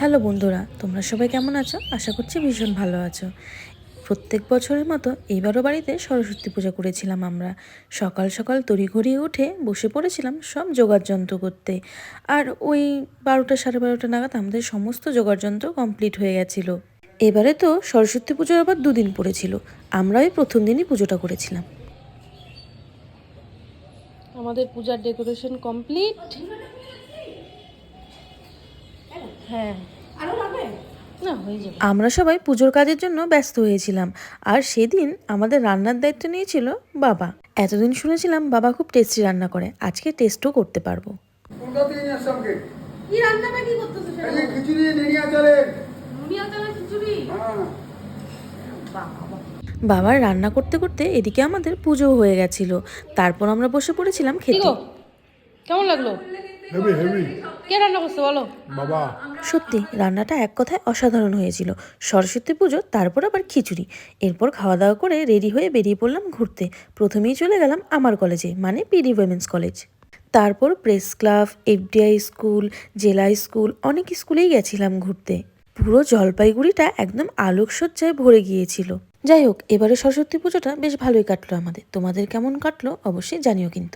Hello বন্ধুরা, তোমরা সবাই কেমন আছো? আশা করছি ভীষণ ভালো আছো। প্রত্যেক বছরের মতো এইবারও বাড়িতে সরস্বতী পুজো করেছিলাম আমরা। সকাল সকাল তড়িঘড়ি উঠে বসে পড়েছিলাম সব যোগাড়যন্ত্র করতে। আর ওই 12টা 12:30 নাগাদ আমাদের সমস্ত যোগাড়যন্ত্র কমপ্লিট হয়ে গেছিলো। এবারে তো সরস্বতী পুজোর আবার দুদিন পড়েছিল। আমরা ওই প্রথম দিনই পুজোটা করেছিলাম। আমাদের পূজার ডেকোরেশন কমপ্লিট। হ্যাঁ, না হয়ে যাবে। আমরা সবাই পুজোর কাজের জন্য ব্যস্ত হয়েছিলাম। আর সেদিন আমাদের রান্নার দায়িত্ব নিয়েছিল বাবা। এতদিন শুনেছিলাম বাবা খুব টেস্টি রান্না করে, আজকে টেস্টও করতে পারবো। কি রান্নাটা কি করতেছো সেটা? এই খিচুড়ি নিয়ে চলে। নুনিয়া চালের খিচুড়ি? হ্যাঁ। বাবা, বাবার রান্না করতে করতে এদিকে আমাদের পুজো হয়ে গেছিল। তারপর আমরা বসে পড়েছিলাম কি খেতে। গো, কেমন লাগলো? হেভি হেভি কে রান্না করছে বলো? বাবা। সত্যি রান্নাটা এক কথায় অসাধারণ হয়েছিল। সরস্বতী পুজো, তারপর আবার খিচুড়ি। এরপর খাওয়া দাওয়া করে রেডি হয়ে বেরিয়ে পড়লাম ঘুরতে। প্রথমেই চলে গেলাম আমার কলেজে, মানে পিডি উইমেন্স কলেজ। তারপর প্রেস ক্লাব, এফডিআই স্কুল, জেলা স্কুল, অনেক স্কুলেই গেছিলাম ঘুরতে। পুরো জলপাইগুড়িটা একদম আলোকসজ্জায় ভরে গিয়েছিল। যাই হোক, এবারে সরস্বতী পুজোটা বেশ ভালোই কাটলো আমাদের। তোমাদের কেমন কাটলো অবশ্যই জানিও কিন্তু।